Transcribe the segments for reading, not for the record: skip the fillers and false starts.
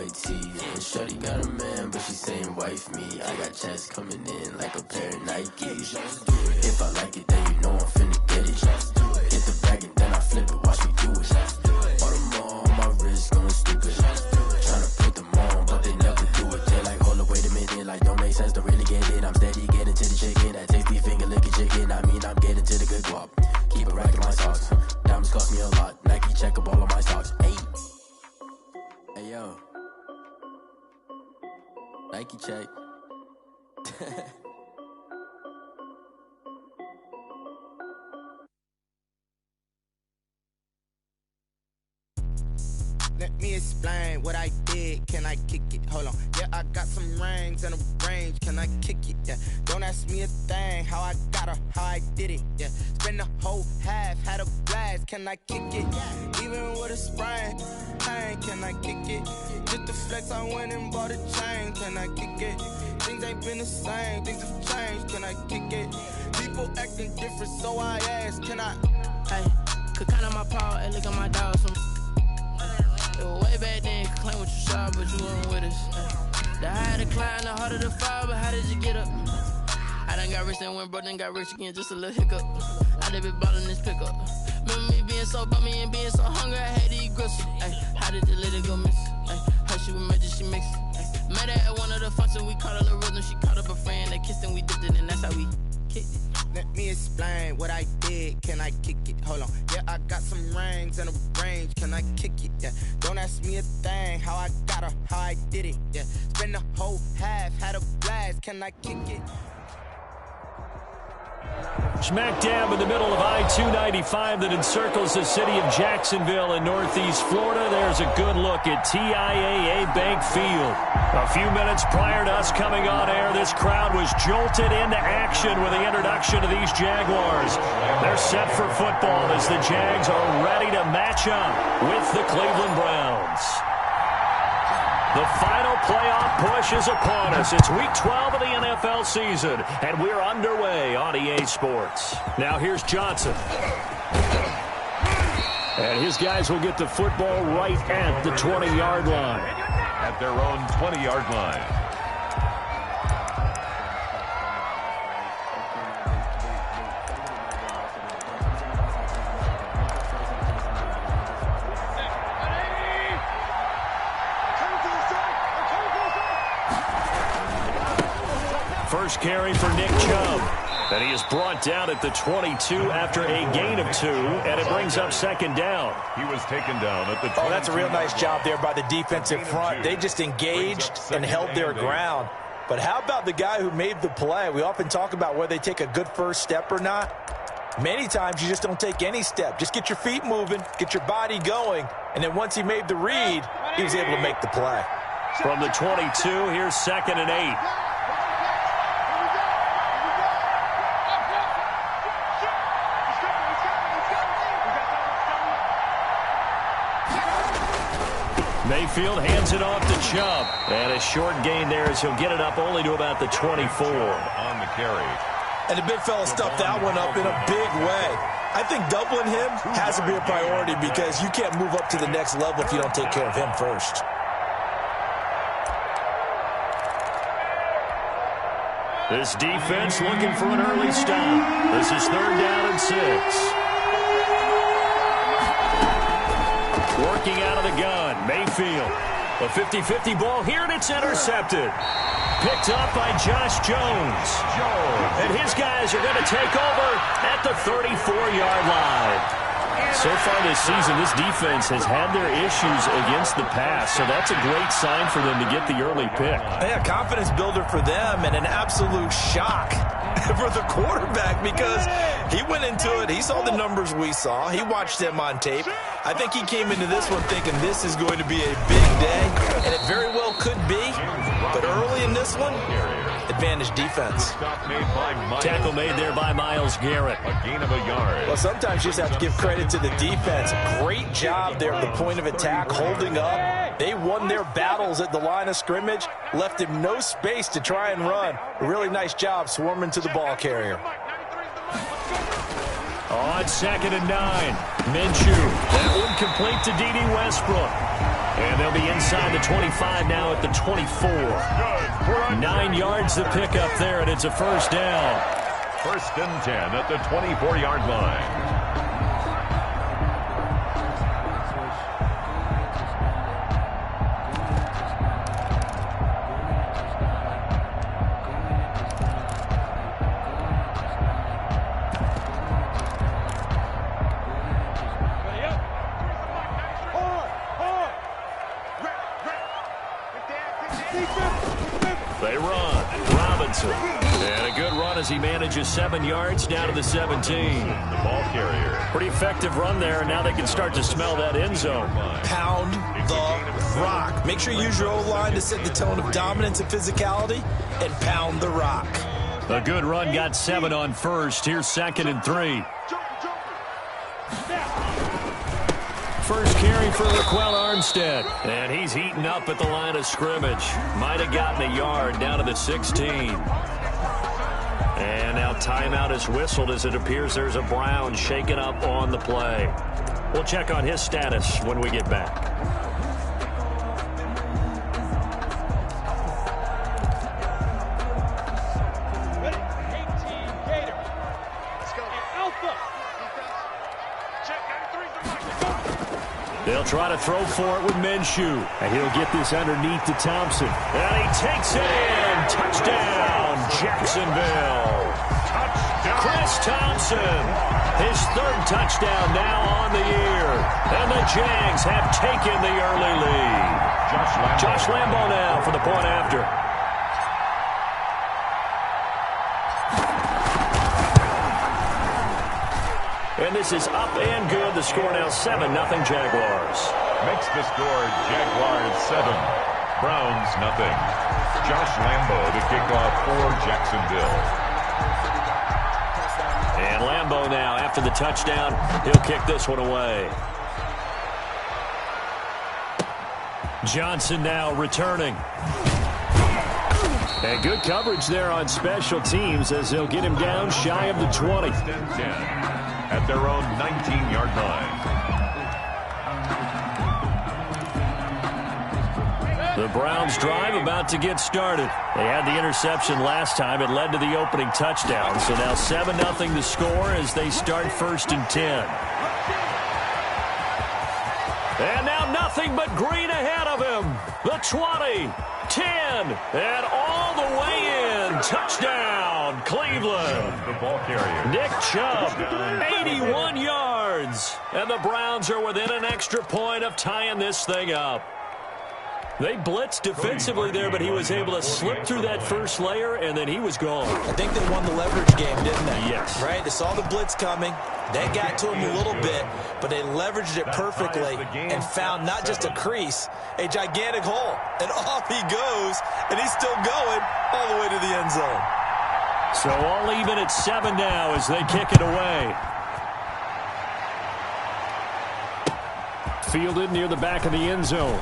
white tee. And shorty got a man, but she saying wife me. I got checks coming in like a pair of Nikes. If I like it, then you know I'm finna get it. Hit the bag and then I flip it, watch me do it. All them all on my wrist going stupid. Tryna put them on, but they never do it. They're like, hold up, wait a minute, like don't make sense to really get it. I'm steady getting to the chicken, that tasty finger licking chicken. I mean, I'm getting to the good guap. Keep it racking my socks. Diamonds cost me a lot. Nike check up all of my stocks. Hey, hey yo, Nike check. Let me explain what I did. Can I kick it? Hold on. Yeah, I got some rings and a range. Can I kick it? Yeah. Don't ask me a thing. How I got her, how I did it. Yeah. Spend the whole half, had a blast. Can I kick it? Even with a sprain, pain. Can I kick it? Just the flex, I went and bought a chain. Can I kick it? Things ain't been the same. Things have changed. Can I kick it? People acting different, so I ask. Can I? Hey, could count on my power and look at my dogs. Way back then, you could claim what you saw, but you weren't with us. The higher the climb, the harder the fall, but how did you get up? I done got rich and went broke, then got rich again, just a little hiccup. I done been ballin' this pickup. Remember me being so bummy and being so hungry, I had to eat gristle. Ay, how did you let it go miss? Ay, how she was magic, she mixed. Met her at one of the functions, we caught her the rhythm, she caught up a friend, they kissed and we dipped it, and that's how we kicked it. Let me explain what I did. Can I kick it? Hold on. Yeah, I got some rings and a range. Can I kick it? Yeah. Don't ask me a thing. How I got her, how I did it. Yeah. Spend the whole half, had a blast. Can I kick it? Smack dab in the middle of I-295 that encircles the city of Jacksonville in northeast Florida. There's a good look at TIAA Bank Field. A few minutes prior to us coming on air, this crowd was jolted into action with the introduction of these Jaguars. They're set for football as the Jags are ready to match up with the Cleveland Browns. The final playoff push is upon us. It's Week 12 of the NFL season, and we're underway on EA Sports. Now here's Johnson. And his guys will get the football right at the 20-yard line. At their own 20-yard line. First carry for Nick Chubb. And he is brought down at the 22 after a gain of 2, and it brings up second down. He was taken down at the 22. Oh, that's a real nice job there by the defensive front. They just engaged and held their ground. But how about the guy who made the play? We often talk about whether they take a good first step or not. Many times you just don't take any step. Just get your feet moving, get your body going, and then once he made the read, he was able to make the play. From the 22, here's 2nd and 8. Mayfield hands it off to Chubb. And a short gain there as he'll get it up only to about the 24. On the carry. And the big fella stuffed that one up in a big way. I think doubling him has to be a priority because you can't move up to the next level if you don't take care of him first. This defense looking for an early stop. This is 3rd down and 6. Working out of the gun, Mayfield. A 50-50 ball here, and it's intercepted. Picked up by Josh Jones. And his guys are going to take over at the 34-yard line. So far this season, this defense has had their issues against the pass, so that's a great sign for them to get the early pick. Yeah, confidence builder for them and an absolute shock for the quarterback because he went into it. He saw the numbers we saw. He watched them on tape. I think he came into this one thinking this is going to be a big day, and it very well could be. But early in this one, advantage defense. Tackle made there by Myles Garrett. A gain of a yard. Well, sometimes you just have to give credit to the defense. Great job there at the point of attack, holding up. They won their battles at the line of scrimmage, left him no space to try and run. A really nice job swarming to the ball carrier. On 2nd and 9, Minshew. That one complete to D.D. Westbrook. And they'll be inside the 25 now at the 24. 9 yards to pick up there, and it's a first down. 1st and 10 at the 24-yard line. They run. Robinson. And a good run as he manages 7 yards down to the 17. The ball carrier. Pretty effective run there, and now they can start to smell that end zone. Pound the rock. Make sure you use your O-line to set the tone of dominance and physicality, and pound the rock. A good run got 7 on first. Here's 2nd and 3. First carry for Raquel Armstead. And he's heating up at the line of scrimmage. Might have gotten a yard down to the 16. And now timeout is whistled as it appears there's a Brown shaken up on the play. We'll check on his status when we get back. They'll try to throw for it with Minshew. And he'll get this underneath to Thompson. And he takes it in. Touchdown, Jacksonville. Touchdown. Chris Thompson. His 3rd touchdown now on the year. And the Jags have taken the early lead. Josh Lambo now for the point after. And this is up and good. The score now 7-0 Jaguars. Makes the score Jaguars 7. Browns nothing. Josh Lambo to kick off for Jacksonville. And Lambo now, after the touchdown, he'll kick this one away. Johnson now returning. And good coverage there on special teams as they'll get him down shy of the 20. 10 at their own 19-yard line. The Browns drive about to get started. They had the interception last time. It led to the opening touchdown. So now 7-0 the score as they start 1st and 10. And now nothing but green ahead of him. The 20, 10, and all the way in. Touchdown, Cleveland. The ball carrier. Nick Chubb, 81 yards. And the Browns are within an extra point of tying this thing up. They blitzed defensively there, but he was able to slip through that first layer, and then he was gone. I think they won the leverage game, didn't they? Yes. Right? They saw the blitz coming. They got to him a little bit, but they leveraged it perfectly and found not just a crease, a gigantic hole. And off he goes, and he's still going all the way to the end zone. So all even at 7 now as they kick it away. Fielded near the back of the end zone.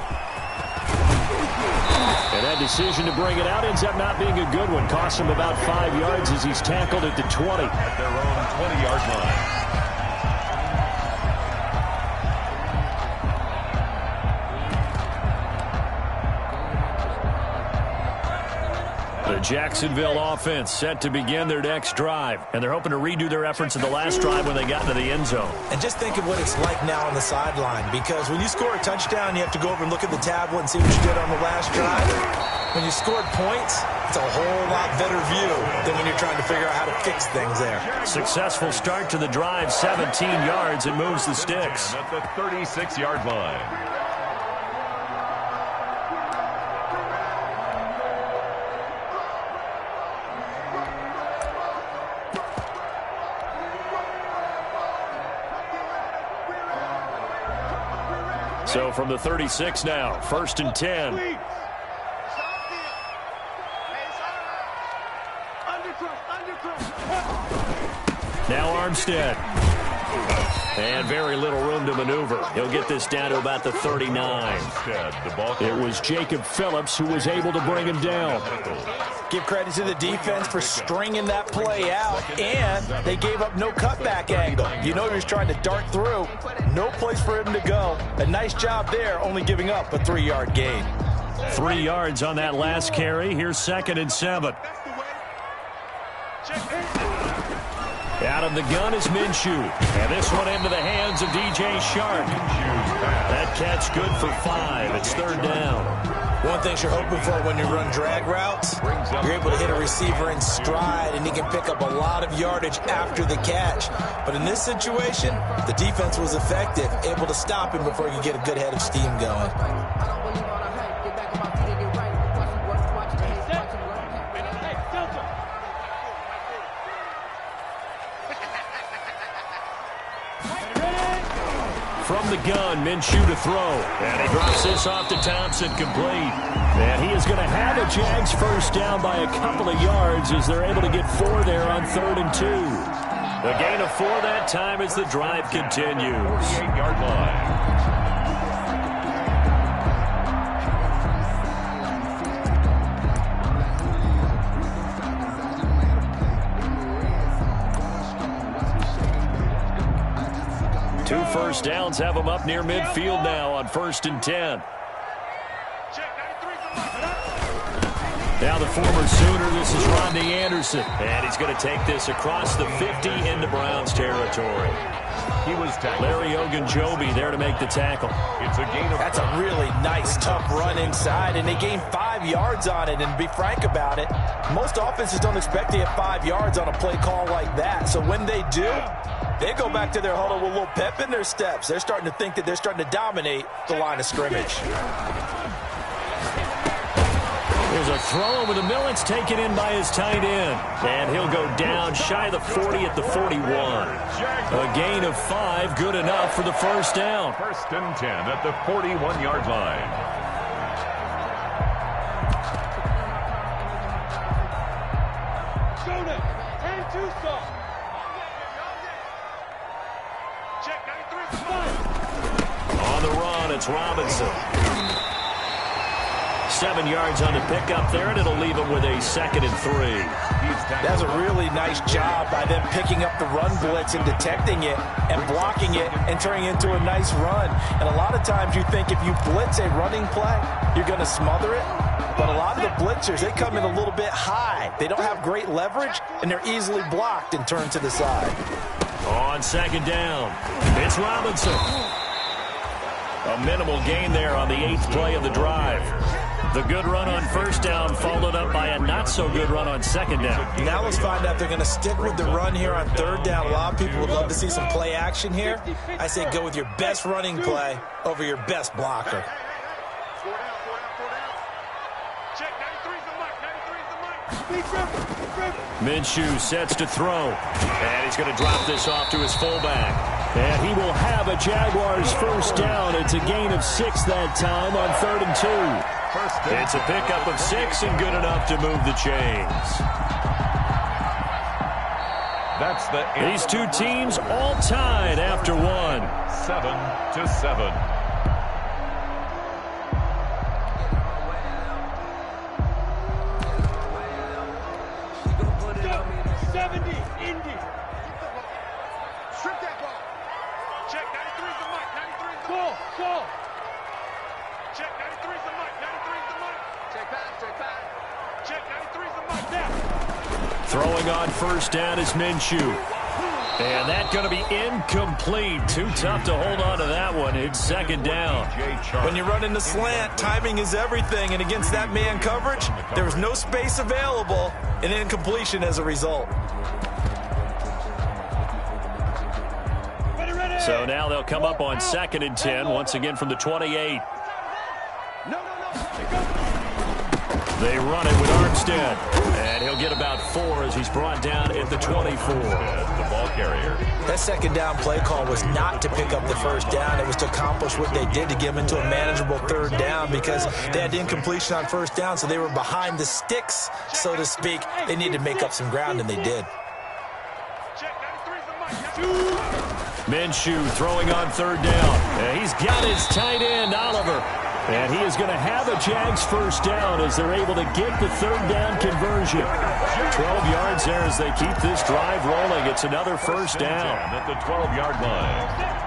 And that decision to bring it out ends up not being a good one. Cost him about 5 yards as he's tackled at the 20. At their own 20-yard line. The Jacksonville offense set to begin their next drive. And they're hoping to redo their efforts in the last drive when they got into the end zone. And just think of what it's like now on the sideline, because when you score a touchdown, you have to go over and look at the tablet and see what you did on the last drive. When you scored points, it's a whole lot better view than when you're trying to figure out how to fix things there. Successful start to the drive, 17 yards, and moves the sticks. At the 36-yard line. So from the 36 now, 1st and 10. Now Armstead. And very little room to maneuver. He'll get this down to about the 39. It was Jacob Phillips who was able to bring him down. Give credit to the defense for stringing that play out, and they gave up no cutback angle. You know he was trying to dart through. No place for him to go. A nice job there, only giving up a 3-yard gain. 3 yards on that last carry. Here's 2nd and 7. Out of the gun is Minshew. And this one into the hands of DJ Shark. That catch good for 5. It's 3rd down. One thing you're hoping for when you run drag routes, you're able to hit a receiver in stride, and he can pick up a lot of yardage after the catch. But in this situation, the defense was effective, able to stop him before he could get a good head of steam going. From the gun, Minshew to throw. And he drops this off to Thompson, complete. And he is going to have a Jags first down by a couple of yards as they're able to get 4 there on 3rd and 2. A gain of 4 that time as the drive continues. 48-yard line. Two first downs have them up near midfield now on 1st and 10. Now the former Sooner, this is Rodney Anderson. And he's going to take this across the 50 into Browns territory. He was tackled. Larry Ogunjobi there to make the tackle. It's a gain of... That's a really nice, tough run inside, and they gained 5 yards on it. And to be frank about it, most offenses don't expect to get 5 yards on a play call like that. So when they do, they go back to their huddle with a little pep in their steps. They're starting to think that they're starting to dominate the line of scrimmage. There's a throw over the middle. It's taken in by his tight end. And he'll go down shy of the 40 at the 41. A gain of 5, good enough for the first down. 1st and 10 at the 41-yard line. On the run, it's Robinson. 7 yards on the pickup there, and it'll leave him with a 2nd and 3. That's a really nice job by them picking up the run blitz and detecting it and blocking it and turning it into a nice run. And a lot of times you think if you blitz a running play, you're going to smother it. But a lot of the blitzers, they come in a little bit high. They don't have great leverage, and they're easily blocked and turned to the side. On 2nd down, it's Robinson. A minimal gain there on the 8th play of the drive. The good run on 1st down followed up by a not-so-good run on 2nd down. Now let's find out if they're going to stick with the run here on 3rd down. A lot of people would love to see some play action here. I say go with your best running play over your best blocker. Minshew sets to throw. And he's going to drop this off to his fullback. And he will have a Jaguars first down. It's a gain of 6 that time on 3rd and 2. It's a pickup of 6 and good enough to move the chains. That's These two teams all tied after 1. 7-7. 70, Indy. Strip that ball. Check, 93's the mic, 93's the mic. Go. Check, 93's the mic, 93's the mic. Check pass. Check, 93's the mic, now. Throwing on 1st down is Minshew. And that's going to be incomplete. Too tough to hold on to that one. It's 2nd down. When you run in the slant, timing is everything. And against that man coverage, there was no space available. An incompletion as a result. So now they'll come up on 2nd and 10, once again from the 28. They run it with Armstead. And he'll get about 4 as he's brought down at the 24. The ball carrier. That 2nd down play call was not to pick up the 1st down. It was to accomplish what they did to get them into a manageable 3rd down because they had incompletion on 1st down, so they were behind the sticks, so to speak. They needed to make up some ground, and they did. Minshew throwing on third down. And he's got his tight end, Oliver. And he is going to have a Jags first down as they're able to get the third down conversion. 12 yards there as they keep this drive rolling. It's another first down. At the 12-yard line.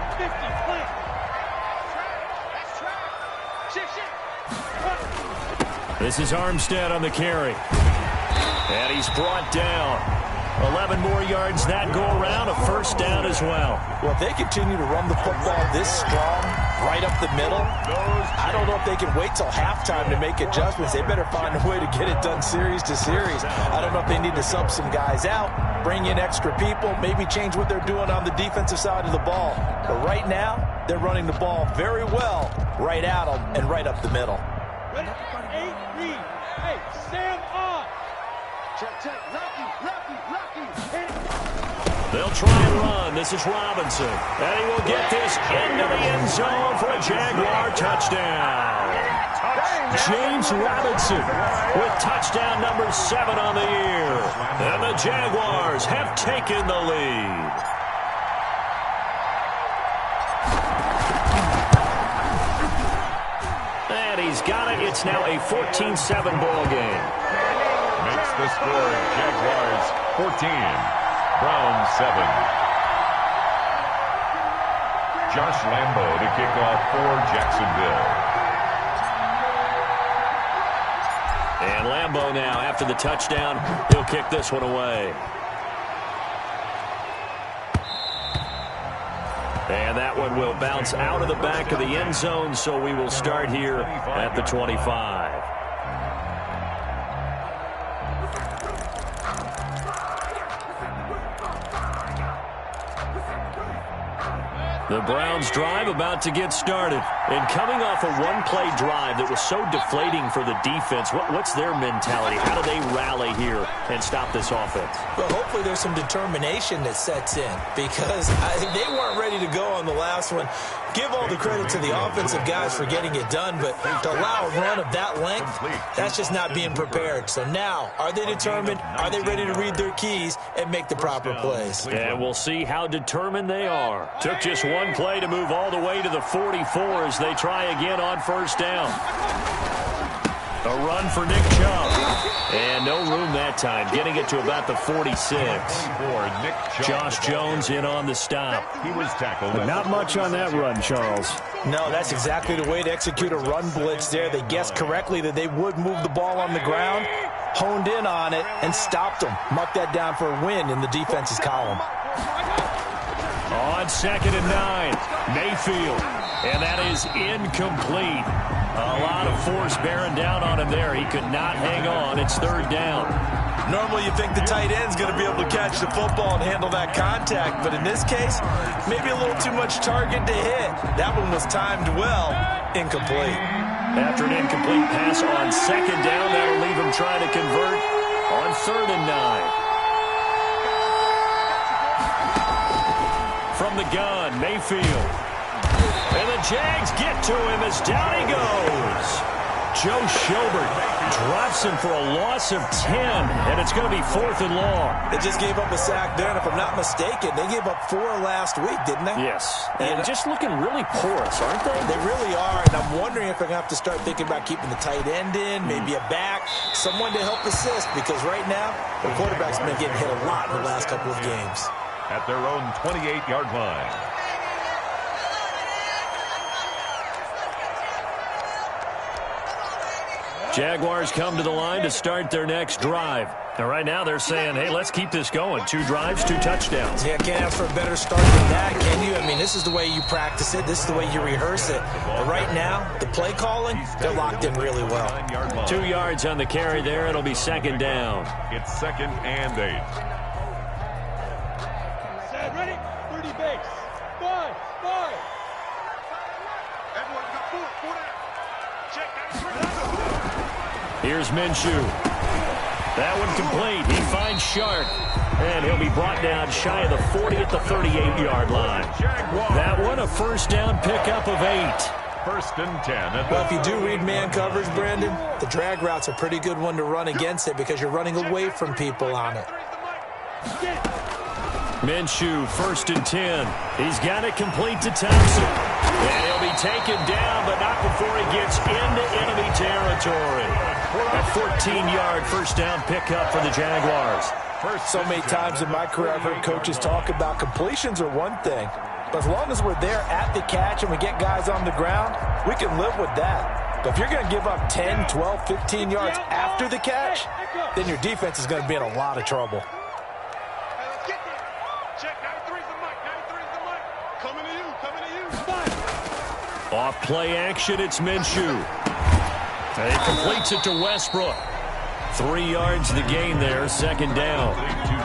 This is Armstead on the carry. And he's brought down. 11 more yards that go around, a first down as well. Well, if they continue to run the football this strong, right up the middle, I don't know if they can wait till halftime to make adjustments. They better find a way to get it done series to series. I don't know if they need to sub some guys out, bring in extra people, maybe change what they're doing on the defensive side of the ball. But right now, they're running the ball very well right at them and right up the middle. Ready? 8 read. Hey, Sam on. Check. They'll try and run. This is Robinson. And he will get this into the end zone for a Jaguar touchdown. James Robinson with touchdown number 7 on the year. And the Jaguars have taken the lead. And he's got it. It's now a 14-7 ball game. Makes the score Jaguars 14. Browns 7. Josh Lambo to kick off for Jacksonville. And Lambo now, after the touchdown, he'll kick this one away. And that one will bounce out of the back of the end zone, so we will start here at the 25. The Browns drive about to get started. And coming off a one-play drive that was so deflating for the defense, what's their mentality? How do they rally here and stop this offense? Well, hopefully there's some determination that sets in because they weren't ready to go on the last one. Give all the credit to the offensive guys for getting it done, but to allow a run of that length, that's just not being prepared. So now, are they determined? Are they ready to read their keys and make the proper plays? And we'll see how determined they are. Took just one play to move all the way to the 44 as they try again on first down. A run for Nick Chubb. And no room that time, getting it to about the 46. Josh Jones in on the stop. He was tackled. But not much on that run, Charles. No, that's exactly the way to execute a run blitz there. They guessed correctly that they would move the ball on the ground, honed in on it, and stopped them. Mark that down for a win in the defense's column. On 2nd and 9, Mayfield. And that is incomplete. A lot of force bearing down on him there. He could not hang on. It's 3rd down. Normally you think the tight end's going to be able to catch the football and handle that contact, but in this case, maybe a little too much target to hit. That one was timed well. Incomplete. After an incomplete pass on 2nd down, that'll leave him trying to convert on 3rd and 9. From the gun, Mayfield. And the Jags get to him as down he goes. Joe Schobert drops him for a loss of 10, and it's going to be 4th and long. They just gave up a sack there, and if I'm not mistaken, they gave up 4 last week, didn't they? Yes, and just looking really porous, aren't they? They really are, and I'm wondering if they're going to have to start thinking about keeping the tight end in, maybe a back, someone to help assist, because right now, the quarterback's been getting hit a lot in the last couple of games. At their own 28-yard line. Jaguars come to the line to start their next drive. And right now they're saying, hey, let's keep this going. 2 drives, 2 touchdowns. Yeah, can't ask for a better start than that, can you? I mean, this is the way you practice it. This is the way you rehearse it. But right now, the play calling, they're locked in really well. 2 yards on the carry there. It'll be 2nd down. It's 2nd and 8. Set, ready? 30 base. 5. Everyone got 4 down. Check that. Here's Minshew. That one complete. He finds Sharp. And he'll be brought down shy of the 40 at the 38-yard line. That one a first down pickup of 8. 1st and 10. Well, if you do read man coverage, Brandon, the drag route's a pretty good one to run against it because you're running away from people on it. Minshew, 1st and 10. He's got it complete to Thompson. And he'll be taken down, but not before he gets into enemy territory. A 14-yard first down pickup for the Jaguars. So many times in my career I've heard coaches talk about completions are one thing. But as long as we're there at the catch and we get guys on the ground, we can live with that. But if you're going to give up 10, 12, 15 yards after the catch, then your defense is going to be in a lot of trouble. Off play action, it's Minshew. And he completes it to Westbrook. 3 yards the gain there, 2nd down.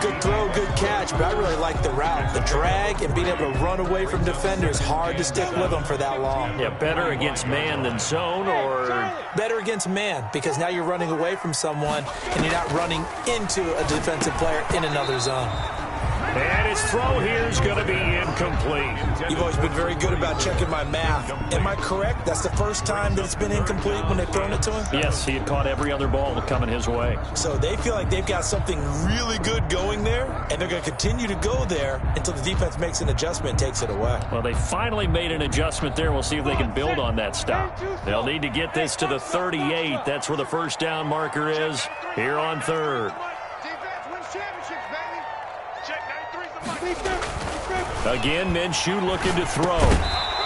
Good throw, good catch, but I really like the route. The drag and being able to run away from defenders, hard to stick with them for that long. Yeah, better against man than zone, or? Better against man, because now you're running away from someone and you're not running into a defensive player in another zone. And his throw here is going to be incomplete. You've always been very good about checking my math. Am I correct? That's the first time that it's been incomplete when they've thrown it to him? Yes, he had caught every other ball coming his way. So they feel like they've got something really good going there, and they're going to continue to go there until the defense makes an adjustment and takes it away. Well, they finally made an adjustment there. We'll see if they can build on that stop. They'll need to get this to the 38. That's where the first down marker is here on 3rd. Again, Minshew looking to throw.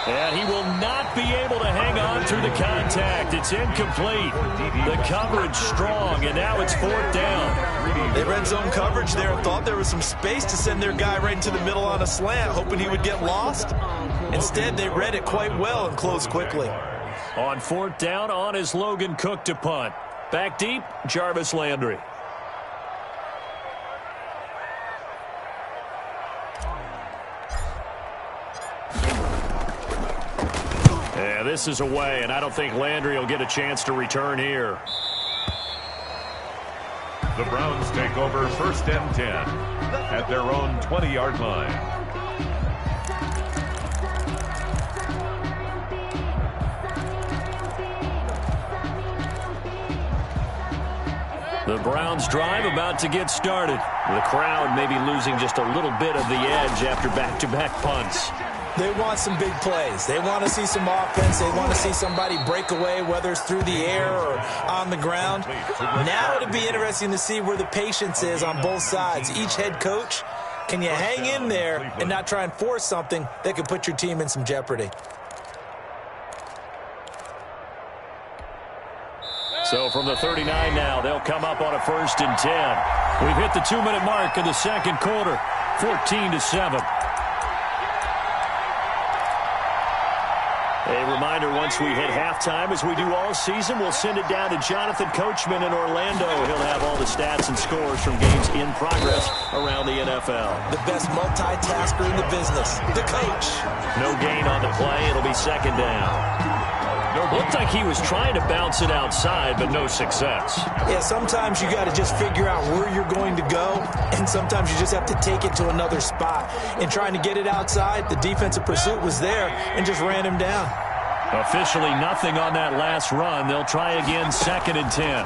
And he will not be able to hang on through the contact. It's incomplete. The coverage strong, and now it's 4th down. They red zone coverage there and thought there was some space to send their guy right into the middle on a slant, hoping he would get lost. Instead, they read it quite well and closed quickly. On 4th down, on is Logan Cook to punt. Back deep, Jarvis Landry. Yeah, this is away, and I don't think Landry will get a chance to return here. The Browns take over 1st and 10 at their own 20-yard line. The Browns drive about to get started. The crowd maybe losing just a little bit of the edge after back-to-back punts. They want some big plays. They want to see some offense. They want to see somebody break away, whether it's through the air or on the ground. Now it'll be interesting to see where the patience is on both sides. Each head coach, can you hang in there and not try and force something that could put your team in some jeopardy? So from the 39 now, they'll come up on a 1st and 10. We've hit the 2-minute mark in the 2nd quarter, 14-7. A reminder, once we hit halftime, as we do all season, we'll send it down to Jonathan Coachman in Orlando. He'll have all the stats and scores from games in progress around the NFL. The best multitasker in the business, the coach. No gain on the play. It'll be 2nd down. Looked like he was trying to bounce it outside, but no success. Yeah, sometimes you got to just figure out where you're going to go, and sometimes you just have to take it to another spot. In trying to get it outside, the defensive pursuit was there and just ran him down. Officially nothing on that last run. They'll try again, 2nd and 10.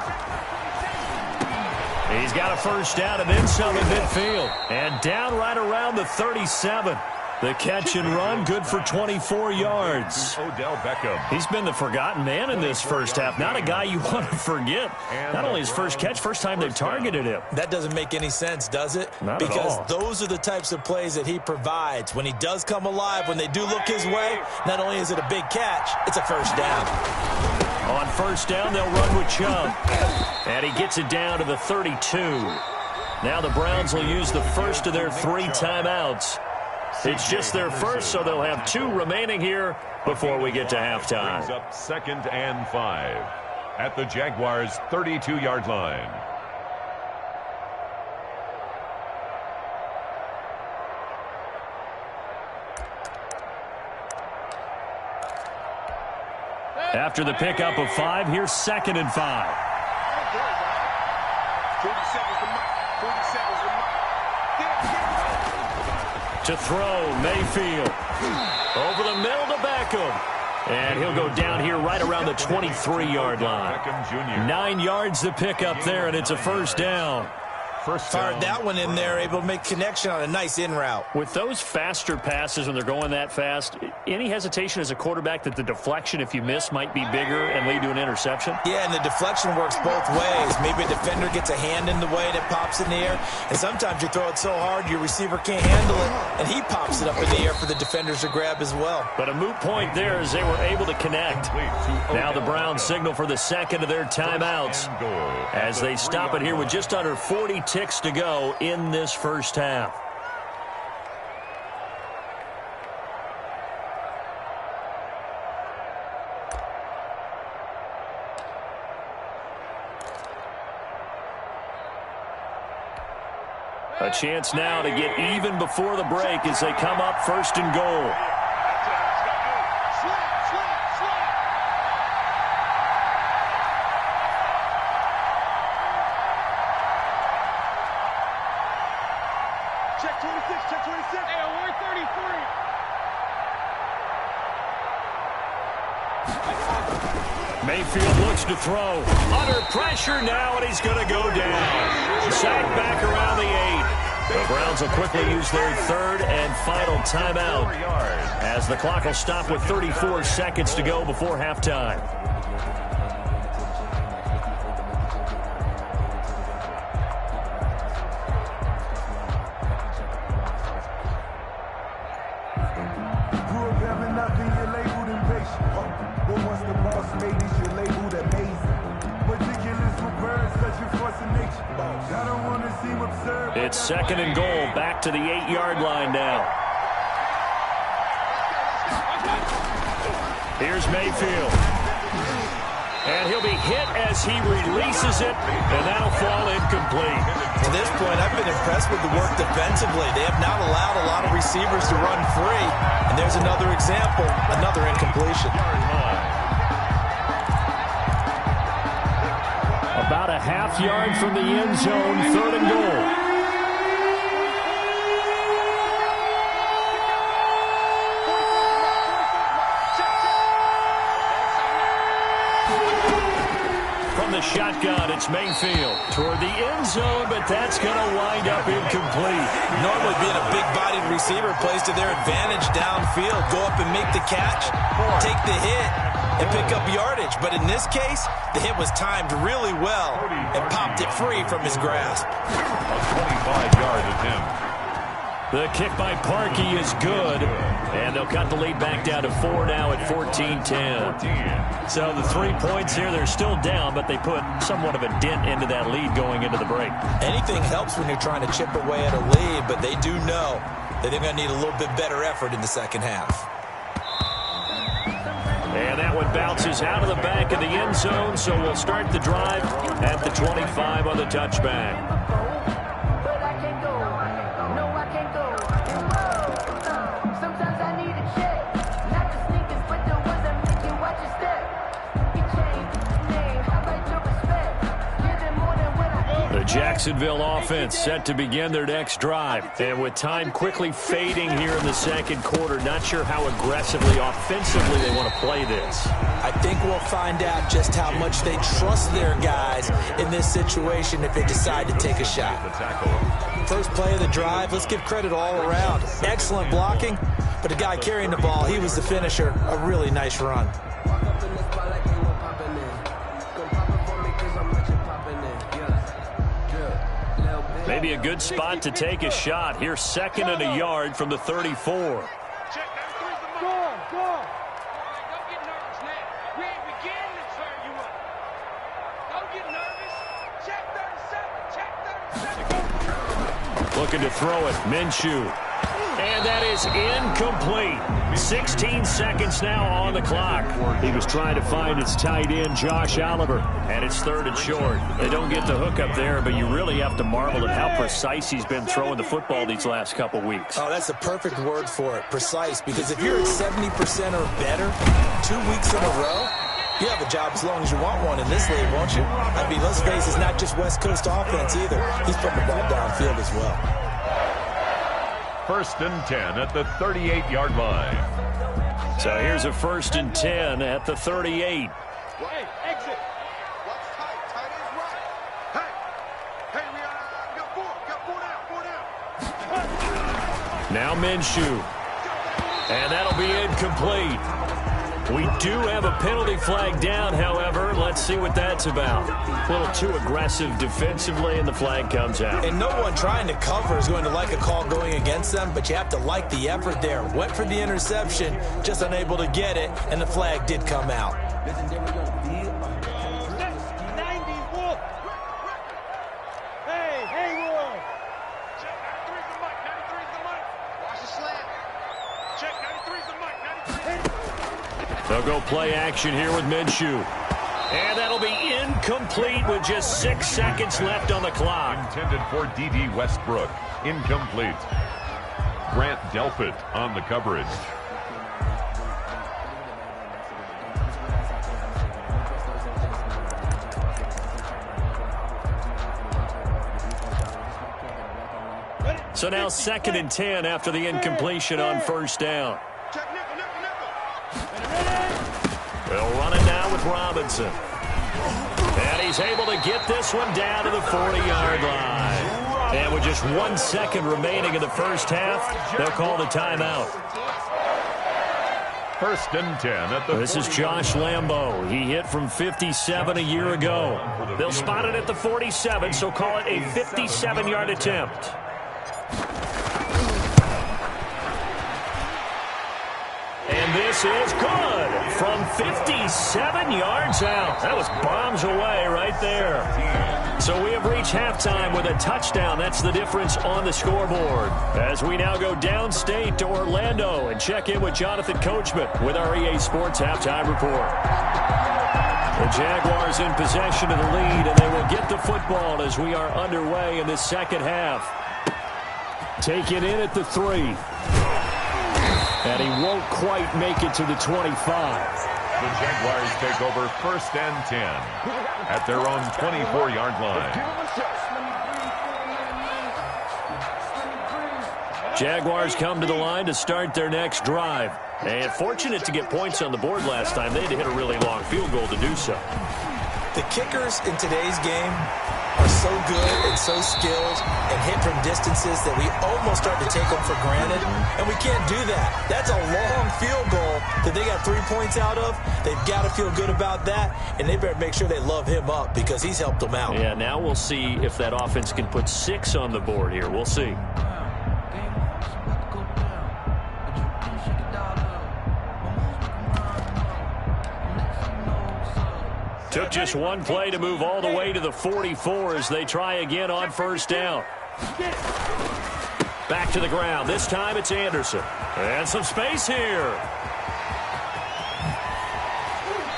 He's got a first down and then some in midfield. And down right around the 37. The catch and run, good for 24 yards. Odell Beckham. He's been the forgotten man in this first half. Not a guy you want to forget. Not only his first catch, first time they've targeted him. That doesn't make any sense, does it? Not at all. Because those are the types of plays that he provides. When he does come alive, when they do look his way, not only is it a big catch, it's a first down. On 1st down, they'll run with Chubb. And he gets it down to the 32. Now the Browns will use the first of their 3 timeouts. It's just their first, so they'll have 2 remaining here before we get to halftime. Brings up 2nd and 5 at the Jaguars' 32-yard line. After the pickup of 5, here's 2nd and 5. 47's the mic. 47's the mic. To throw, Mayfield. Over the middle to Beckham. And he'll go down here right around the 23-yard line. 9 yards to pick up there, and it's a first down. First Fired down. that one in there, able to make connection on a nice in route. With those faster passes when they're going that fast, any hesitation as a quarterback that the deflection, if you miss, might be bigger and lead to an interception? Yeah, and the deflection works both ways. Maybe a defender gets a hand in the way and it pops in the air, and sometimes you throw it so hard your receiver can't handle it, and he pops it up in the air for the defenders to grab as well. But a moot point there as they were able to connect. Now the Browns signal for the second of their timeouts as they stop it here with just under 40 ticks to go in this first half. A chance now to get even before the break as they come up first and goal. Check 26, check 26. Hey, we're 33. Mayfield looks to throw. Under pressure now, and he's going to go down. Sacked back around the 8. The Browns will quickly use their third and final timeout as the clock will stop with 34 seconds to go before halftime. It's second and goal, back to the 8-yard line now. Here's Mayfield. And he'll be hit as he releases it, and that'll fall incomplete. To this point, I've been impressed with the work defensively. They have not allowed a lot of receivers to run free. And there's another example, another incompletion. About a half yard from the end zone, third and goal. The shotgun, it's Mayfield toward the end zone, but that's going to wind up incomplete. Normally being a big-bodied receiver plays to their advantage downfield. Go up and make the catch, take the hit, and pick up yardage. But in this case, the hit was timed really well and popped it free from his grasp. A 25-yard attempt. The kick by Parkey is good, and they'll cut the lead back down to 4 now at 14-10. So the 3 points here, they're still down, but they put somewhat of a dent into that lead going into the break. Anything helps when you're trying to chip away at a lead, but they do know that they're going to need a little bit better effort in the second half. And that one bounces out of the back of the end zone, so we'll start the drive at the 25 on the touchback. Jacksonville offense set to begin their next drive. And with time quickly fading here in the second quarter, not sure how aggressively, offensively they want to play this. I think we'll find out just how much they trust their guys in this situation if they decide to take a shot. First play of the drive, let's give credit all around. Excellent blocking, but the guy carrying the ball, he was the finisher. A really nice run. Maybe a good spot to take a shot. Here's second and a yard from the 34. Check, 93's the mark. Go on, go on. All right, don't get nervous now. We ain't beginning to turn you up. Don't get nervous. Check 37, check 37. Looking to throw it, Minshew. And that is incomplete. 16 seconds now on the clock. He was trying to find his tight end, Josh Oliver, and it's third and short. They don't get the hook up there, but you really have to marvel at how precise he's been throwing the football these last couple weeks. Oh, that's the perfect word for it, precise, because if you're at 70% or better 2 weeks in a row, you have a job as long as you want one in this league, won't you? I mean, let's face it, it's not just West Coast offense either. He's putting the ball downfield as well. First and 10 at the 38-yard line. So here's a first and 10 at the 38. Hey, exit. What's tight? Tight is right. Hey, we got 4 Now Minshew. And that'll be incomplete. We do have a penalty flag down, however. Let's see what that's about. A little too aggressive defensively, and the flag comes out. And no one trying to cover is going to like a call going against them, but you have to like the effort there. Went for the interception, just unable to get it, and the flag did come out. They'll go play action here with Minshew. And that'll be incomplete with just 6 seconds left on the clock. Intended for D.D. Westbrook. Incomplete. Grant Delpit on the coverage. So now 2nd and 10 after the incompletion on first down. They'll run it now with Robinson. And he's able to get this one down to the 40-yard line. And with just 1 second remaining in the first half, they'll call the timeout. 1st and 10 at the This is Josh Lambo. He hit from 57 a year ago. They'll spot it at the 47, so call it a 57-yard attempt. And this is good from 57 yards out. That was bombs away right there. So we have reached halftime with a touchdown. That's the difference on the scoreboard. As we now go downstate to Orlando and check in with Jonathan Coachman with our EA Sports Halftime Report. The Jaguars in possession of the lead, and they will get the football as we are underway in the second half. Taken in at the 3. And he won't quite make it to the 25. The Jaguars take over 1st and 10 at their own 24-yard line. Jaguars come to the line to start their next drive. And fortunate to get points on the board last time. They had to hit a really long field goal to do so. The kickers in today's game are so good and so skilled and hit from distances that we almost start to take them for granted, and we can't do that. That's a long field goal that they got 3 points out of. They've got to feel good about that, and they better make sure they love him up because he's helped them out. Yeah, now we'll see if that offense can put 6 on the board here. We'll see. Took just 1 play to move all the way to the 44 as they try again on first down. Back to the ground. This time it's Anderson. And some space here.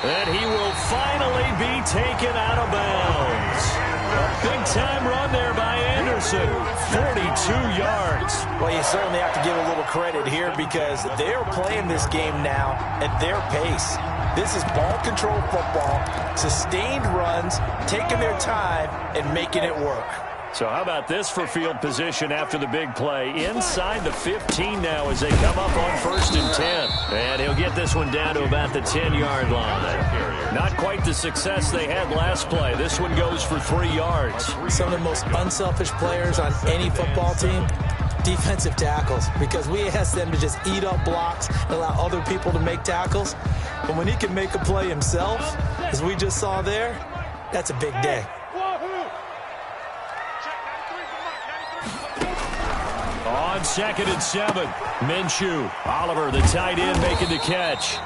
And he will finally be taken out of bounds. A big-time run there by Anderson. 42 yards. Well, you certainly have to give a little credit here because they're playing this game now at their pace. This is ball control football, sustained runs, taking their time, and making it work. So how about this for field position after the big play? Inside the 15 now as they come up on 1st and 10. And he'll get this one down to about the 10-yard line. Not quite the success they had last play. This one goes for 3 yards. Some of the most unselfish players on any football team, defensive tackles, because we ask them to just eat up blocks and allow other people to make tackles. But when he can make a play himself, as we just saw there, that's a big day. On 2nd and 7, Minshew. Oliver, the tight end, making the catch.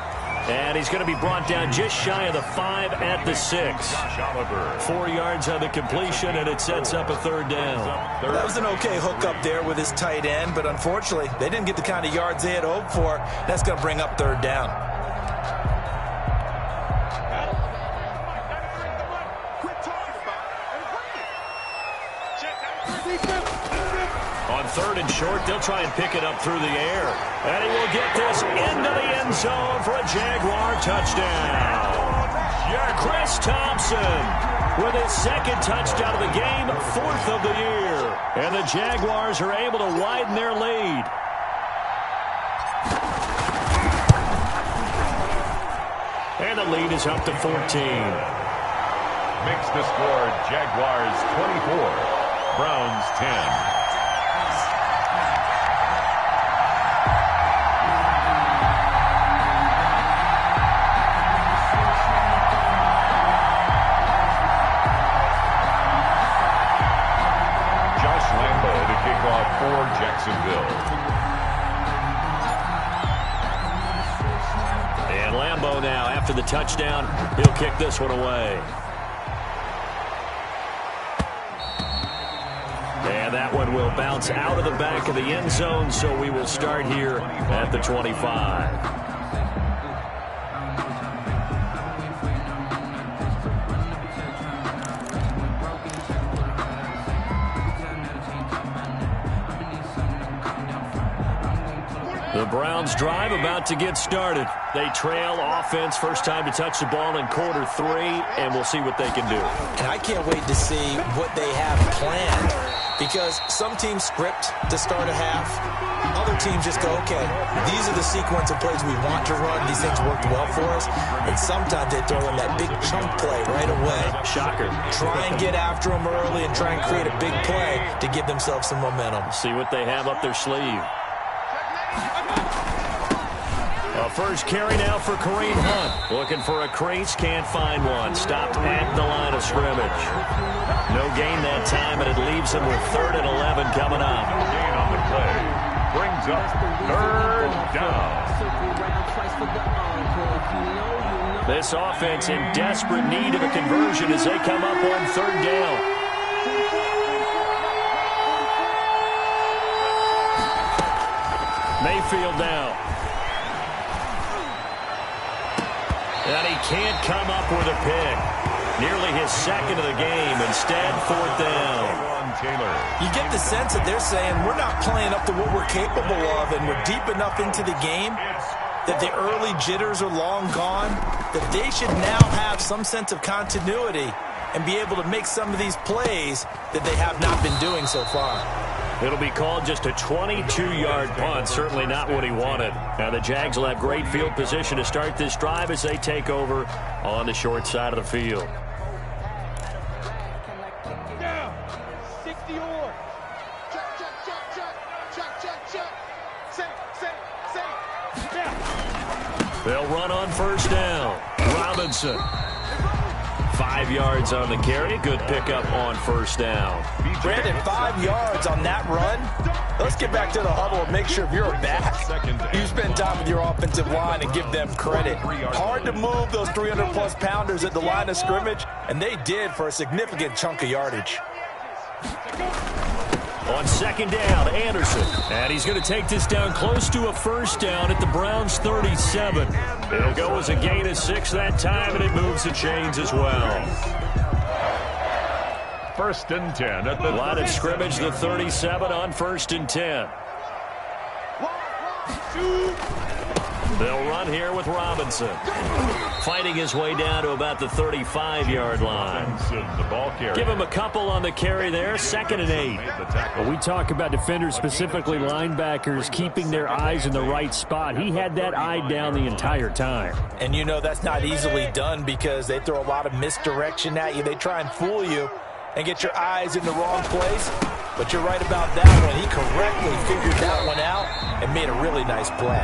And he's going to be brought down just shy of the 5 at the 6. 4 yards on the completion, and it sets up a 3rd down. That was an okay hookup there with his tight end, but unfortunately, they didn't get the kind of yards they had hoped for. That's going to bring up 3rd down. On 3rd and short, they'll try and pick it up through the air. And he will get this into the end zone for a Jaguar touchdown. Chris Thompson with his 2nd touchdown of the game, 4th of the year. And the Jaguars are able to widen their lead. And the lead is up to 14. Makes the score Jaguars 24, Browns 10. throw now. After the touchdown, he'll kick this one away. And that one will bounce out of the back of the end zone, so we will start here at the 25. The Browns drive about to get started. They trail offense, first time to touch the ball in quarter 3, and we'll see what they can do. And I can't wait to see what they have planned, because some teams script to start a half. Other teams just go, okay, these are the sequence of plays we want to run. These things worked well for us. And sometimes they throw in that big chunk play right away. Shocker. Try and get after them early and try and create a big play to give themselves some momentum. See what they have up their sleeve. A first carry now for Kareem Hunt. Looking for a crease, can't find one. Stopped at the line of scrimmage. No gain that time, and it leaves him with 3rd and 11 coming up. Gain on the play brings up 3rd down. This offense in desperate need of a conversion as they come up on 3rd down. Mayfield down. And he can't come up with a pick. Nearly his 2nd of the game. Instead, 4th down. You get the sense that they're saying we're not playing up to what we're capable of, and we're deep enough into the game that the early jitters are long gone, that they should now have some sense of continuity and be able to make some of these plays that they have not been doing so far. It'll be called just a 22-yard punt. Certainly not what he wanted. Now the Jags will have great field position to start this drive as they take over on the short side of the field. Down. 60 or. Check, check, check, check. Check, check, check. Say. Down. They'll run on 1st down. Robinson. 5 yards on the carry. Good pickup on 1st down. Brandon, 5 yards on that run. Let's get back to the huddle and make sure if you're a back, you spend time with your offensive line and give them credit. Hard to move those 300-plus pounders at the line of scrimmage, and they did for a significant chunk of yardage. On 2nd down, Anderson. And he's going to take this down close to a 1st down at the Browns' 37. It'll go as a gain of 6 that time, and it moves the chains as well. 1st and 10 at the line of scrimmage, the 37 on 1st and 10. They'll run here with Robinson. Fighting his way down to about the 35-yard line. The ball carrier. Give him a couple on the carry there, 2nd and 8. Well, we talk about defenders, specifically linebackers, keeping their eyes in the right spot. He had that eye down the entire time. And you know that's not easily done because they throw a lot of misdirection at you. They try and fool you and get your eyes in the wrong place. But you're right about that one. He correctly figured that one out and made a really nice play.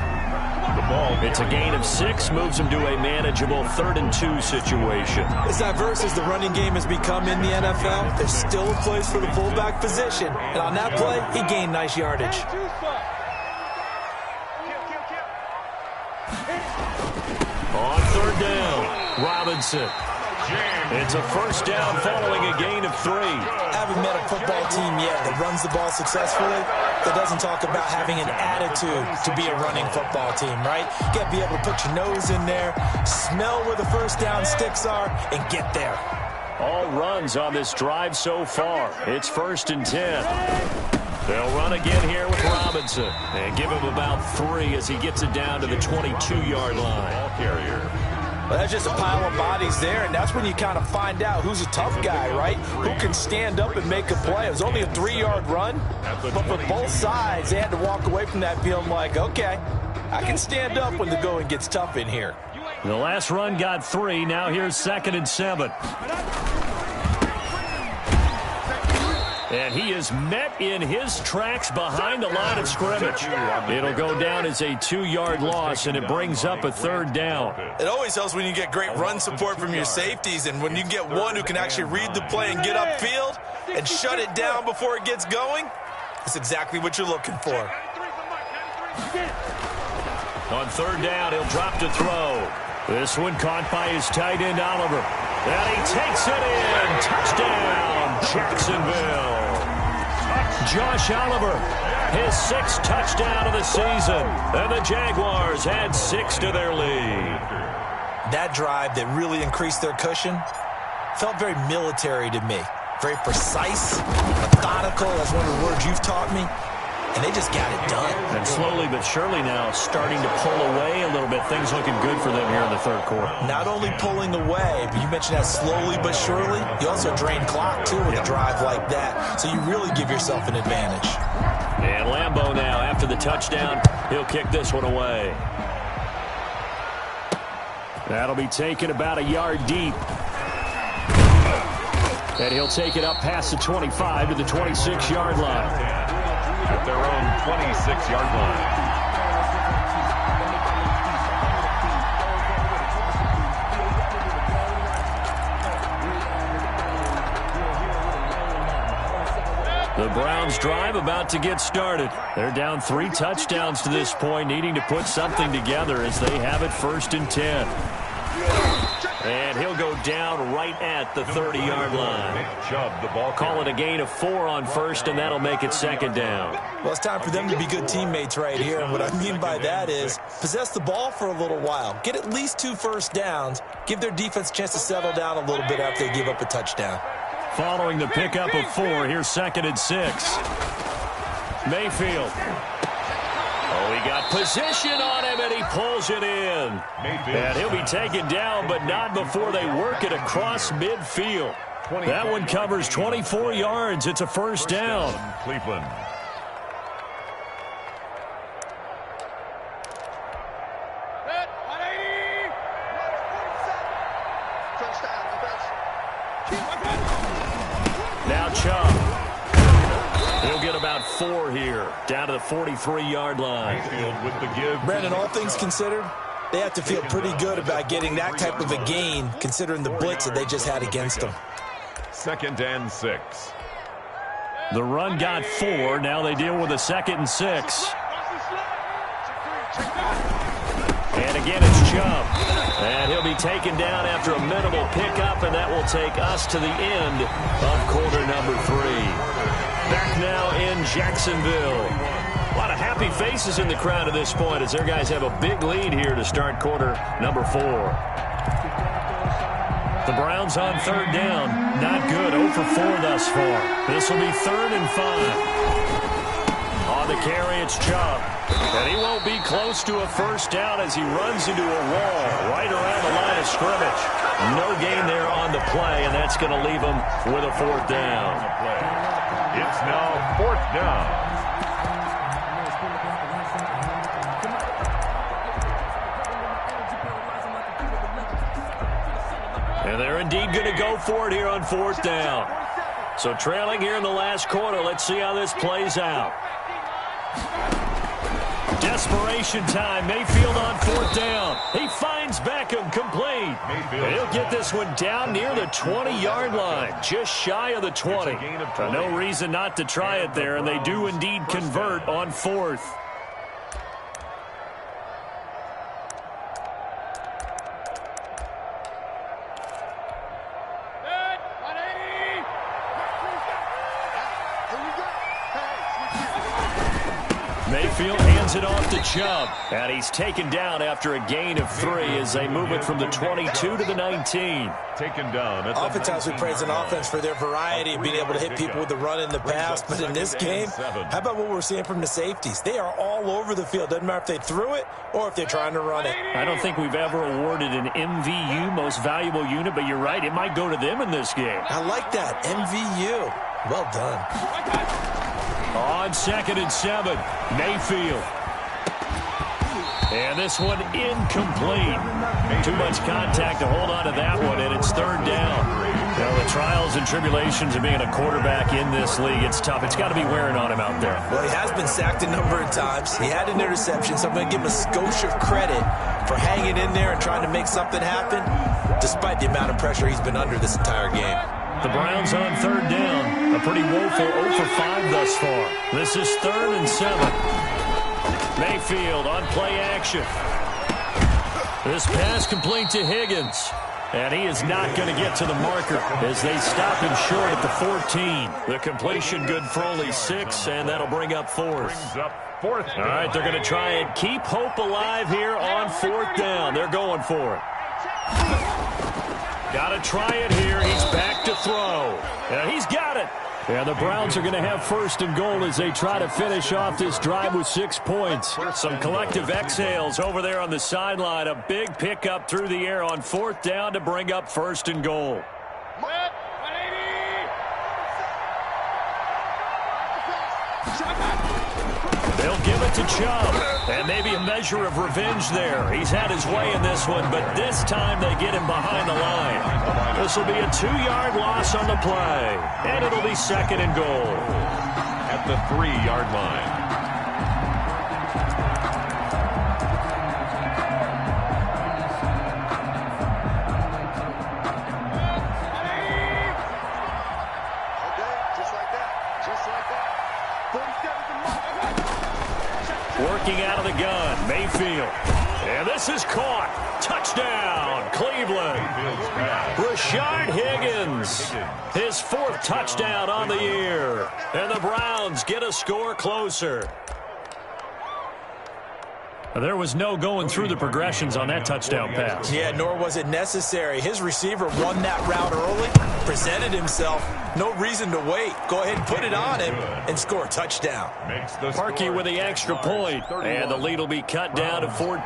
It's a gain of 6, moves him to a manageable 3rd and 2 situation. As diverse as the running game has become in the NFL, there's still a place for the fullback position. And on that play, he gained nice yardage. On 3rd down, Robinson. It's a 1st down following a gain of 3. Haven't met a football team yet that runs the ball successfully that doesn't talk about having an attitude to be a running football team, right? You got to be able to put your nose in there, smell where the 1st down sticks are, and get there. All runs on this drive so far. It's 1st and 10. They'll run again here with Robinson and give him about 3 as he gets it down to the 22-yard line. Ball carrier. Well, that's just a pile of bodies there, and that's when you kind of find out who's a tough guy, right? Who can stand up and make a play. It was only a 3-yard run, but for both sides, they had to walk away from that feeling like, okay, I can stand up when the going gets tough in here. The last run got 3. Now here's 2nd and 7. And he is met in his tracks behind the line of scrimmage. It'll go down as a 2-yard loss, and it brings up a 3rd down. It always helps when you get great run support from your safeties, and when you get one who can actually read the play and get upfield and shut it down before it gets going, that's exactly what you're looking for. On 3rd down, he'll drop to throw. This one caught by his tight end, Oliver. And he takes it in. Touchdown, Jacksonville. Josh Oliver, his 6th touchdown of the season. And the Jaguars add 6 to their lead. That drive that really increased their cushion felt very military to me. Very precise, methodical, that's one of the words you've taught me. And they just got it done. And slowly but surely now starting to pull away a little bit. Things looking good for them here in the third quarter. Not only pulling away, but you mentioned that slowly but surely. You also drain clock, too, with a drive like that. So you really give yourself an advantage. And Lambeau now, after the touchdown, he'll kick this one away. That'll be taken about a yard deep. And he'll take it up past the 25 to the 26-yard line. At their own 26-yard line. The Browns drive about to get started. They're down 3 touchdowns to this point, needing to put something together as they have it 1st and 10. And he'll go down right at the 30-yard line. Call it a gain of 4 on 1st, and that'll make it 2nd down. Well, it's time for them to be good teammates right here. And what I mean by that is possess the ball for a little while. Get at least 2 first downs. Give their defense a chance to settle down a little bit after they give up a touchdown. Following the pickup of 4, here's 2nd and 6. Mayfield. Oh, he got position on him, and he pulls it in. And he'll be taken down, but not before they work it across midfield. That one covers 24 yards. It's a 1st down. Cleveland. Now Chubb. He'll get about 4 here, down to the 43-yard line. With the give. Brandon, all things considered, they have to feel pretty good about getting that type of a gain, considering the blitz that they just had against them. 2nd and 6. The run got 4. Now they deal with a 2nd and 6. And again, it's Chubb. And he'll be taken down after a minimal pickup, and that will take us to the end of quarter number 3. Back now in Jacksonville. A lot of happy faces in the crowd at this point as their guys have a big lead here to start quarter number 4. The Browns on 3rd down. Not good. 0 for 4 thus far. This will be 3rd and 5. On the carry, it's Chubb. And he won't be close to a 1st down as he runs into a wall right around the line of scrimmage. No gain there on the play, and that's going to leave him with a 4th down. It's now 4th down. And they're indeed going to go for it here on 4th down. So trailing here in the last quarter. Let's see how this plays out. Desperation time. Mayfield on 4th down. He finds Beckham complete. And he'll get this one down near the 20-yard line, just shy of the 20. No reason not to try it there, and they do indeed convert on 4th. Mayfield hands it off to Chubb. And he's taken down after a gain of 3 as they move it from the 22 to the 19. Taken down. Oftentimes we praise an offense for their variety of being able to hit people with the run in the pass. But in this game, how about what we're seeing from the safeties? They are all over the field. Doesn't matter if they threw it or if they're trying to run it. I don't think we've ever awarded an MVU, most valuable unit, but you're right. It might go to them in this game. I like that. MVU. Well done. On 2nd and 7, Mayfield. And this one incomplete. Too much contact to hold on to that one, and it's 3rd down. Now, the trials and tribulations of being a quarterback in this league, it's tough. It's got to be wearing on him out there. Well, he has been sacked a number of times. He had an interception, so I'm going to give him a skosh of credit for hanging in there and trying to make something happen, despite the amount of pressure he's been under this entire game. The Browns on 3rd down. A pretty woeful 0 for 5 thus far. This is 3rd and 7. Mayfield on play action. This pass complete to Higgins. And he is not going to get to the marker as they stop him short at the 14. The completion good for only 6, and that'll bring up 4th. All right, they're going to try and keep hope alive here on 4th down. They're going for it. Got to try it here. He's back to throw. And he's got it. And the Browns are going to have 1st and goal as they try to finish off this drive with 6 points. Some collective exhales over there on the sideline. A big pickup through the air on 4th down to bring up 1st and goal. They'll give it to Chubb. And maybe a measure of revenge there. He's had his way in this one, but this time they get him behind the line. This will be a 2-yard loss on the play. And it'll be 2nd and goal. At the 3-yard line. Working out of the gun, Mayfield. And this is caught. Touchdown, Cleveland. Rashard Higgins, his 4th touchdown on the year. And the Browns get a score closer. There was no going through the progressions on that touchdown pass. Yeah, nor was it necessary. His receiver won that route early, presented himself. No reason to wait. Go ahead and put it on him and score a touchdown. Parkey with the extra point, and the lead will be cut down to 14.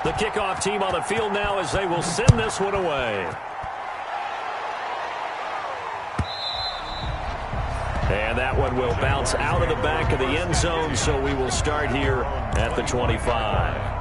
The kickoff team on the field now as they will send this one away. And that one will bounce out of the back of the end zone, so we will start here at the 25.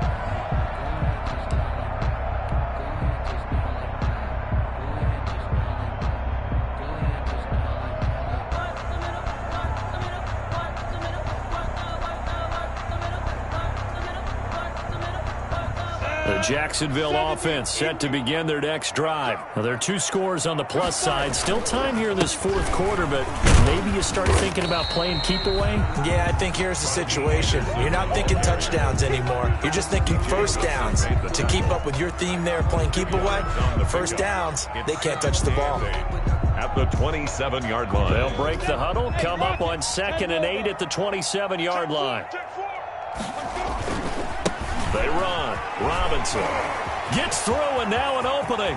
The Jacksonville offense set to begin their next drive. Now, there are 2 scores on the plus side. Still time here in this 4th quarter, but maybe you start thinking about playing keep away? Yeah, I think here's the situation. You're not thinking touchdowns anymore. You're just thinking 1st downs. To keep up with your theme there, playing keep away, 1st downs, they can't touch the ball. At the 27-yard line. They'll break the huddle, come up on 2nd and 8 at the 27-yard line. They run. Robinson gets through, and now an opening.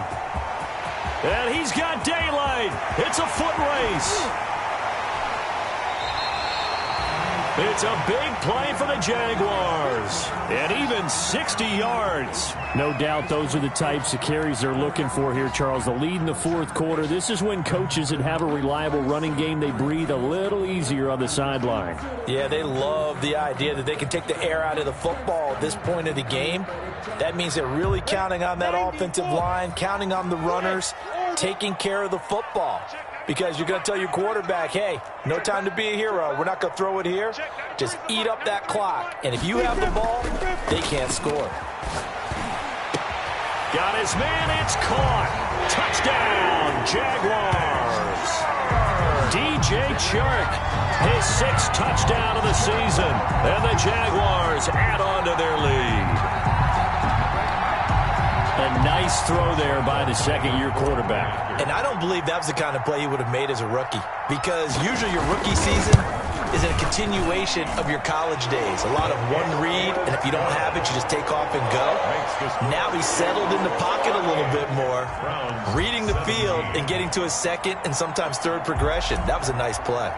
And he's got daylight. It's a foot race. It's a big play for the Jaguars. And even 60 yards. No doubt those are the types of carries they're looking for here, Charles. The lead in the 4th quarter. This is when coaches that have a reliable running game, they breathe a little easier on the sideline. Yeah, they love the idea that they can take the air out of the football at this point of the game. That means they're really counting on that offensive line, counting on the runners, taking care of the football. Because you're going to tell your quarterback, hey, no time to be a hero. We're not going to throw it here. Just eat up that clock. And if you have the ball, they can't score. Got his man. It's caught. Touchdown, Jaguars. DJ Chark, his 6th touchdown of the season. And the Jaguars add on to their lead. A nice throw there by the 2nd-year quarterback. And I don't believe that was the kind of play he would have made as a rookie. Because usually your rookie season is a continuation of your college days. A lot of one read, and if you don't have it, you just take off and go. Now he's settled in the pocket a little bit more, reading the field and getting to his 2nd and sometimes 3rd progression. That was a nice play.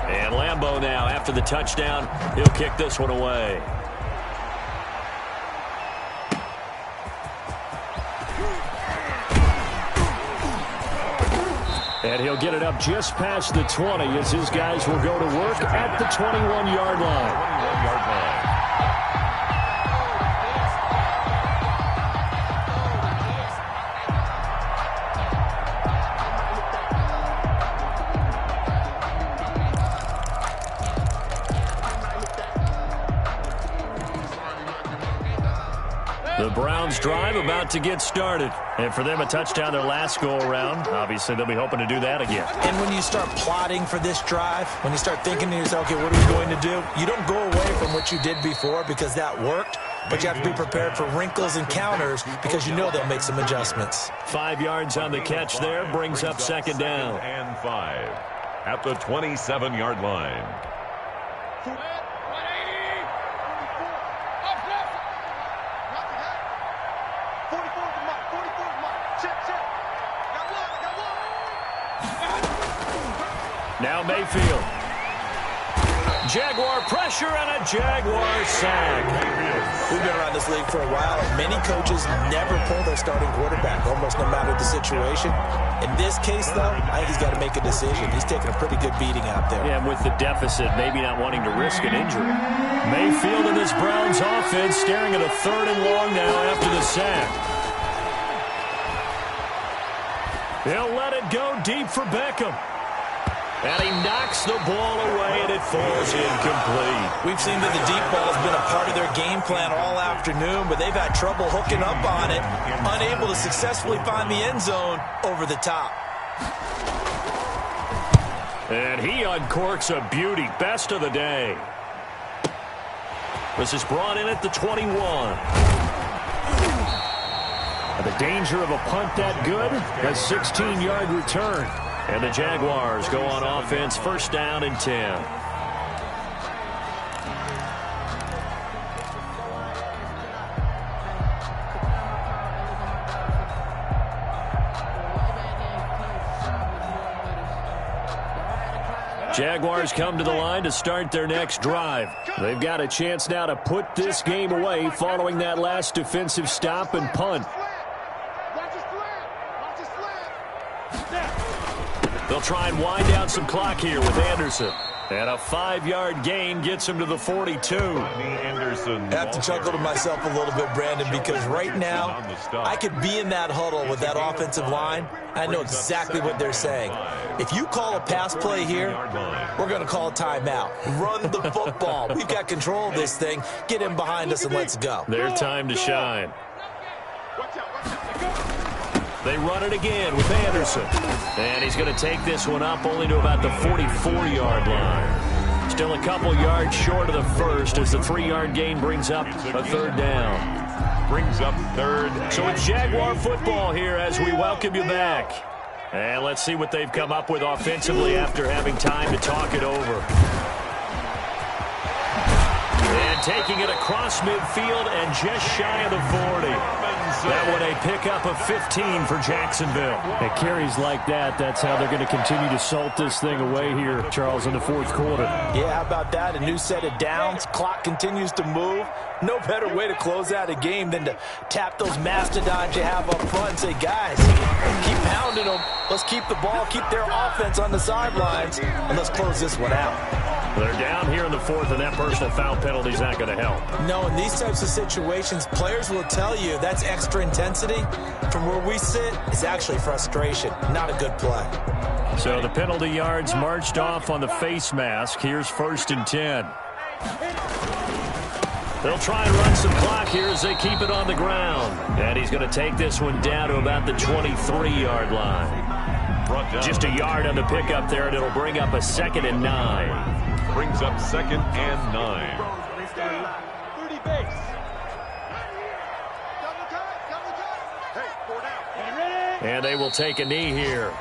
And Lambeau now, after the touchdown, he'll kick this one away. And he'll get it up just past the 20 as his guys will go to work at the 21-yard line. The Browns drive about to get started. And for them, a touchdown their last go-around. Obviously, they'll be hoping to do that again. And when you start plotting for this drive, when you start thinking to yourself, okay, what are we going to do? You don't go away from what you did before because that worked, but you have to be prepared for wrinkles and counters because you know they'll make some adjustments. 5 yards on the catch there, brings up second down. And 5 at the 27-yard line. Now Mayfield. Jaguar pressure and a Jaguar sack. We've been around this league for a while, and many coaches never pull their starting quarterback, almost no matter the situation. In this case, though, I think he's got to make a decision. He's taking a pretty good beating out there. Yeah, and with the deficit, maybe not wanting to risk an injury. Mayfield and this Browns offense staring at a 3rd and long now after the sack. He'll let it go deep for Beckham. And he knocks the ball away, and it falls incomplete. We've seen that the deep ball has been a part of their game plan all afternoon, but they've had trouble hooking up on it, unable to successfully find the end zone over the top. And he uncorks a beauty. Best of the day. This is brought in at the 21. And the danger of a punt that good, a 16-yard return. And the Jaguars go on offense, 1st down and 10. Jaguars come to the line to start their next drive. They've got a chance now to put this game away following that last defensive stop and punt. They'll try and wind down some clock here with Anderson. And a 5-yard gain gets him to the 42. Anderson. I have to chuckle to myself a little bit, Brandon, because right now I could be in that huddle with that offensive line. I know exactly what they're saying. If you call a pass play here, we're going to call a timeout. Run the football. We've got control of this thing. Get in behind us and let's go. Their time to shine. They run it again with Anderson. And he's going to take this one up only to about the 44-yard line. Still a couple yards short of the first as the 3-yard gain brings up a 3rd down. Brings up 3rd. So it's Jaguar football here as we welcome you back. And let's see what they've come up with offensively after having time to talk it over. And taking it across midfield and just shy of the 40. That one a pickup of 15 for Jacksonville. It carries like that. That's how they're going to continue to salt this thing away here, Charles, in the 4th quarter. Yeah, how about that? A new set of downs. Clock continues to move. No better way to close out a game than to tap those mastodons you have up front and say, guys, keep pounding them. Let's keep the ball, keep their offense on the sidelines, and let's close this one out. They're down here in the 4th, and that personal foul penalty is not going to help. No, in these types of situations, players will tell you that's extra intensity. From where we sit, it's actually frustration. Not a good play. So the penalty yards marched off on the face mask. Here's 1st and 10. They'll try and run some clock here as they keep it on the ground. And he's going to take this one down to about the 23-yard line. Just a yard on the pickup there, and it'll bring up a 2nd and 9. Brings up 2nd and 9. 30 base. Double cut. Hey, 4 down. Ready? And they will take a knee here.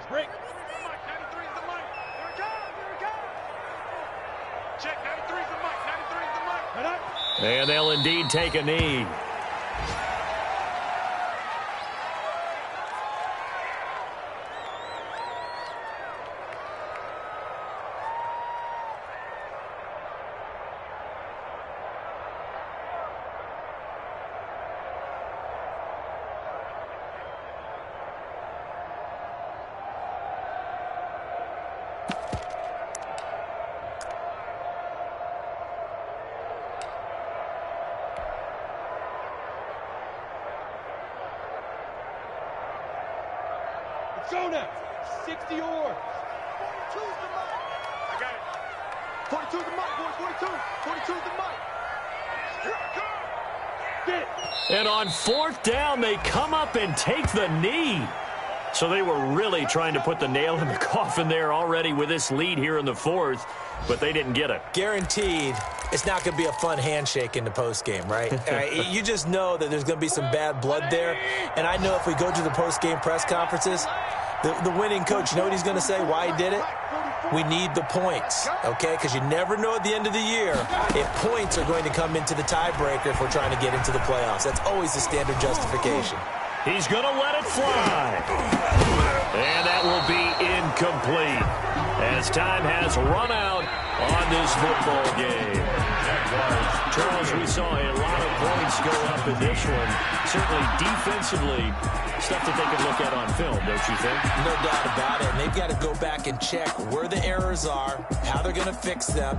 Break. 93 is the mic. Here it comes. Here it comes. Check. 93 is the mic. 93 is the mic. Head up. And they'll indeed take a knee. Go now. 60 yours. 42's the mic. I got it. 42's the mic, boys. 42. 42's the mic. Here I come. Get it. And on fourth down, they come up and take the knee. So they were really trying to put the nail in the coffin there already with this lead here in the fourth, but they didn't get it. Guaranteed it's not going to be a fun handshake in the postgame, right? You just know that there's going to be some bad blood there. And I know if we go to the postgame press conferences, the winning coach, you know what he's going to say, why he did it? We need the points, okay? Because you never know at the end of the year if points are going to come into the tiebreaker if we're trying to get into the playoffs. That's always the standard justification. He's going to let it fly. And that will be incomplete as time has run out on this football game. Charles, we saw a lot of points go up in this one. Certainly defensively, stuff that they can look at on film, don't you think? No doubt about it. And they've got to go back and check where the errors are, how they're going to fix them.